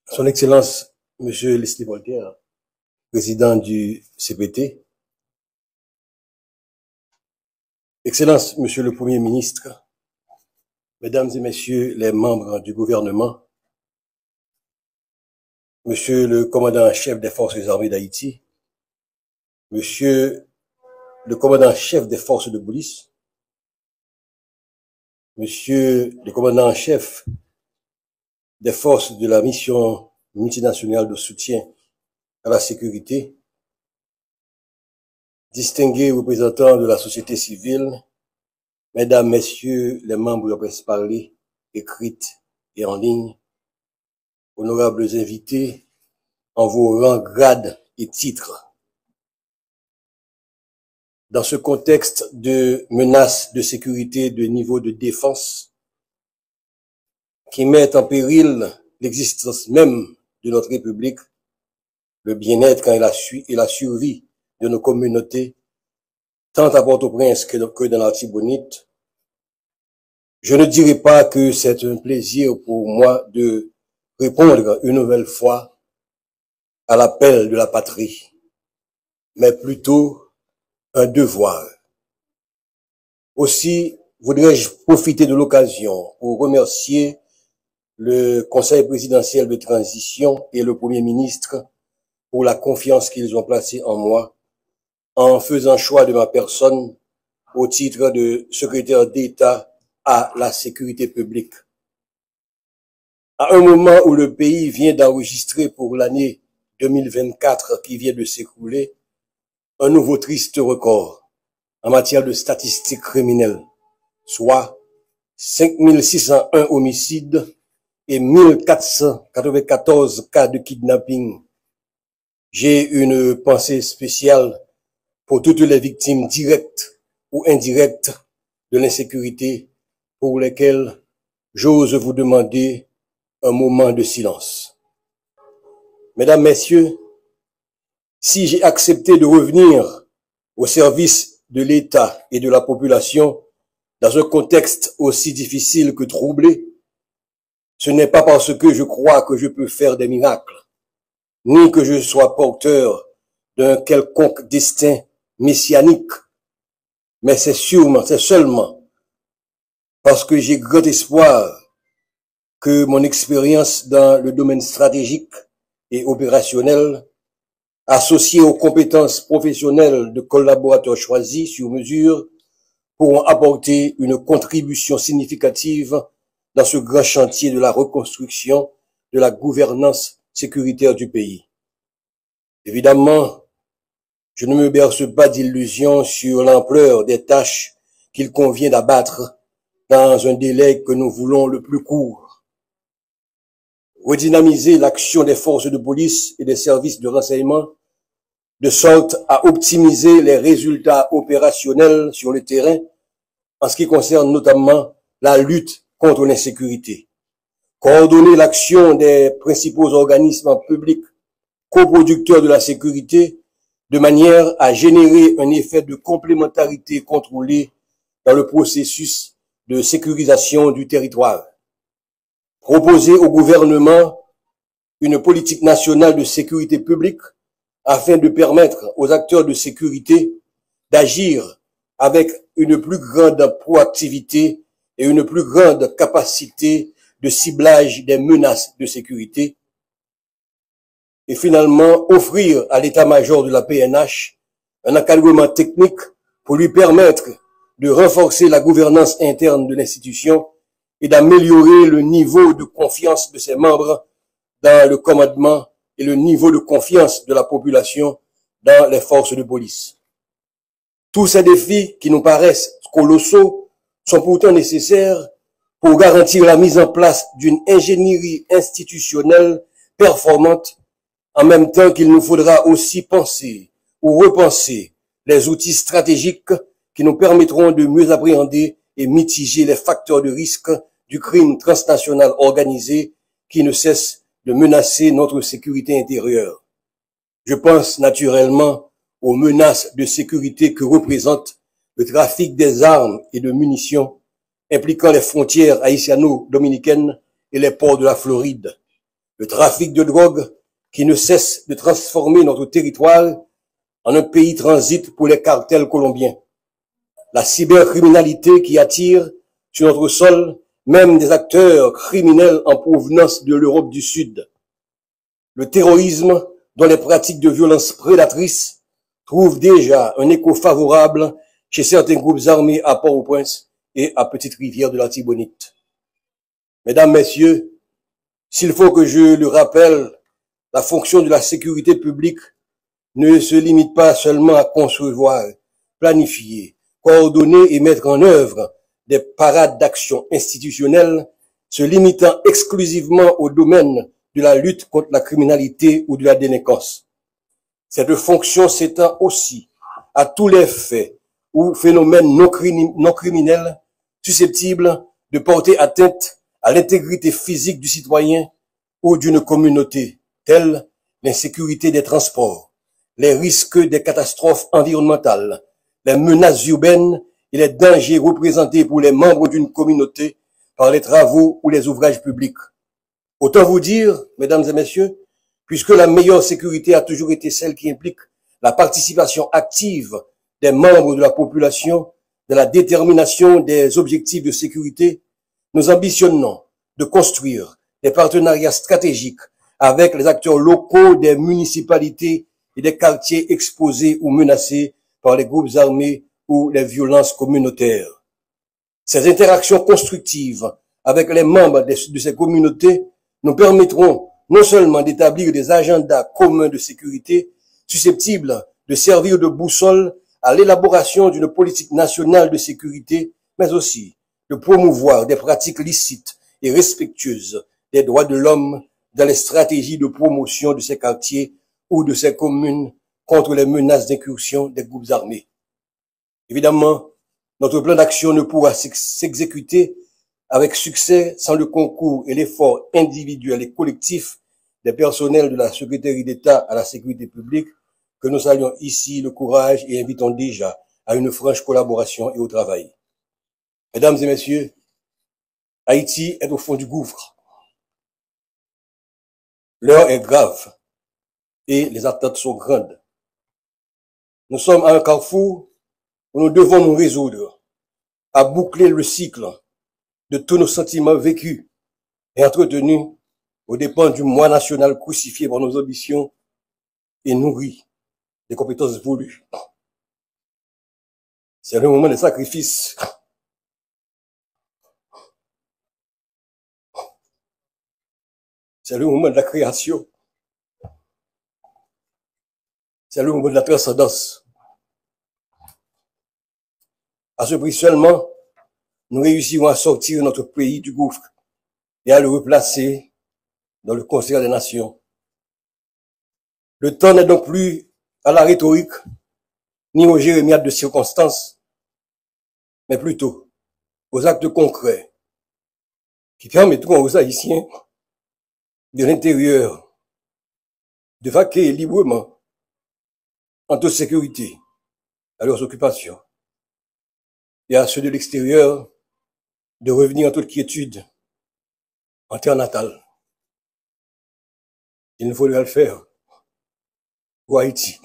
Son Excellence, Monsieur Leslie Voltaire, président du CPT, Excellence, Monsieur le Premier ministre, Mesdames et Messieurs les membres du gouvernement, Monsieur le commandant-chef des forces armées d'Haïti, Monsieur le commandant-chef des forces de police, Monsieur le commandant-chef des forces de la mission multinationale de soutien à la sécurité, distingués représentants de la société civile, Mesdames, Messieurs les membres de la presse parlée, écrite et en ligne, honorables invités en vos rangs, grades et titres. Dans ce contexte de menaces de sécurité de niveau de défense qui mettent en péril l'existence même de notre République, le bien-être et la survie de nos communautés, tant à Port-au-Prince que dans l'Artibonite, je ne dirais pas que c'est un plaisir pour moi de répondre une nouvelle fois à l'appel de la patrie, mais plutôt un devoir. Aussi, voudrais-je profiter de l'occasion pour remercier le Conseil présidentiel de transition et le Premier ministre pour la confiance qu'ils ont placée en moi en faisant choix de ma personne au titre de secrétaire d'État à la sécurité publique. À un moment où le pays vient d'enregistrer pour l'année 2024 qui vient de s'écouler un nouveau triste record en matière de statistiques criminelles, soit 5601 homicides et 1494 cas de kidnapping. J'ai une pensée spéciale pour toutes les victimes directes ou indirectes de l'insécurité pour lesquelles j'ose vous demander un moment de silence. Mesdames, Messieurs, si j'ai accepté de revenir au service de l'État et de la population dans un contexte aussi difficile que troublé, ce n'est pas parce que je crois que je peux faire des miracles, ni que je sois porteur d'un quelconque destin messianique, mais c'est seulement parce que j'ai grand espoir que mon expérience dans le domaine stratégique et opérationnel, associée aux compétences professionnelles de collaborateurs choisis sur mesure, pourront apporter une contribution significative dans ce grand chantier de la reconstruction de la gouvernance sécuritaire du pays. Évidemment, je ne me berce pas d'illusions sur l'ampleur des tâches qu'il convient d'abattre dans un délai que nous voulons le plus court. Redynamiser l'action des forces de police et des services de renseignement de sorte à optimiser les résultats opérationnels sur le terrain en ce qui concerne notamment la lutte contre l'insécurité. Coordonner l'action des principaux organismes publics coproducteurs de la sécurité de manière à générer un effet de complémentarité contrôlée dans le processus de sécurisation du territoire. Proposer au gouvernement une politique nationale de sécurité publique afin de permettre aux acteurs de sécurité d'agir avec une plus grande proactivité et une plus grande capacité de ciblage des menaces de sécurité. Et finalement, offrir à l'état-major de la PNH un encadrement technique pour lui permettre de renforcer la gouvernance interne de l'institution et d'améliorer le niveau de confiance de ses membres dans le commandement et le niveau de confiance de la population dans les forces de police. Tous ces défis qui nous paraissent colossaux sont pourtant nécessaires pour garantir la mise en place d'une ingénierie institutionnelle performante, en même temps qu'il nous faudra aussi penser ou repenser les outils stratégiques qui nous permettront de mieux appréhender et mitiger les facteurs de risque du crime transnational organisé qui ne cesse de menacer notre sécurité intérieure. Je pense naturellement aux menaces de sécurité que représente le trafic des armes et de munitions impliquant les frontières haïtiano-dominicaines et les ports de la Floride, le trafic de drogue qui ne cesse de transformer notre territoire en un pays transit pour les cartels colombiens, la cybercriminalité qui attire sur notre sol même des acteurs criminels en provenance de l'Europe du Sud, le terrorisme dont les pratiques de violence prédatrices trouvent déjà un écho favorable chez certains groupes armés à Port-au-Prince et à Petite-Rivière de la Tibonite. Mesdames, Messieurs, s'il faut que je le rappelle, la fonction de la sécurité publique ne se limite pas seulement à concevoir, planifier, coordonner et mettre en œuvre des parades d'action institutionnelles se limitant exclusivement au domaine de la lutte contre la criminalité ou de la délinquance. Cette fonction s'étend aussi à tous les faits ou phénomènes non criminels susceptibles de porter atteinte à l'intégrité physique du citoyen ou d'une communauté, tels l'insécurité des transports, les risques des catastrophes environnementales, les menaces urbaines et les dangers représentés pour les membres d'une communauté par les travaux ou les ouvrages publics. Autant vous dire, mesdames et messieurs, puisque la meilleure sécurité a toujours été celle qui implique la participation active des membres de la population dans la détermination des objectifs de sécurité, nous ambitionnons de construire des partenariats stratégiques avec les acteurs locaux des municipalités et des quartiers exposés ou menacés par les groupes armés ou les violences communautaires. Ces interactions constructives avec les membres de ces communautés nous permettront non seulement d'établir des agendas communs de sécurité susceptibles de servir de boussole à l'élaboration d'une politique nationale de sécurité, mais aussi de promouvoir des pratiques licites et respectueuses des droits de l'homme dans les stratégies de promotion de ces quartiers ou de ces communes contre les menaces d'incursion des groupes armés. Évidemment, notre plan d'action ne pourra s'exécuter avec succès sans le concours et l'effort individuel et collectif des personnels de la Secrétaire d'État à la sécurité publique, que nous saluons ici le courage et invitons déjà à une franche collaboration et au travail. Mesdames et messieurs, Haïti est au fond du gouffre. L'heure est grave et les attentes sont grandes. Nous sommes à un carrefour où nous devons nous résoudre à boucler le cycle de tous nos sentiments vécus et entretenus aux dépens du moi national crucifié par nos ambitions et nourri des compétences voulues. C'est le moment des sacrifices. C'est le moment de la création. C'est le moment de la transcendance. À ce prix seulement, nous réussirons à sortir notre pays du gouffre et à le replacer dans le concert des nations. Le temps n'est donc plus à la rhétorique, ni aux jérémiades de circonstances, mais plutôt aux actes concrets qui permettront aux Haïtiens de l'intérieur de vaquer librement en toute sécurité à leurs occupations et à ceux de l'extérieur de revenir en toute quiétude en terre natale. Il nous faudra le faire pour Haïti.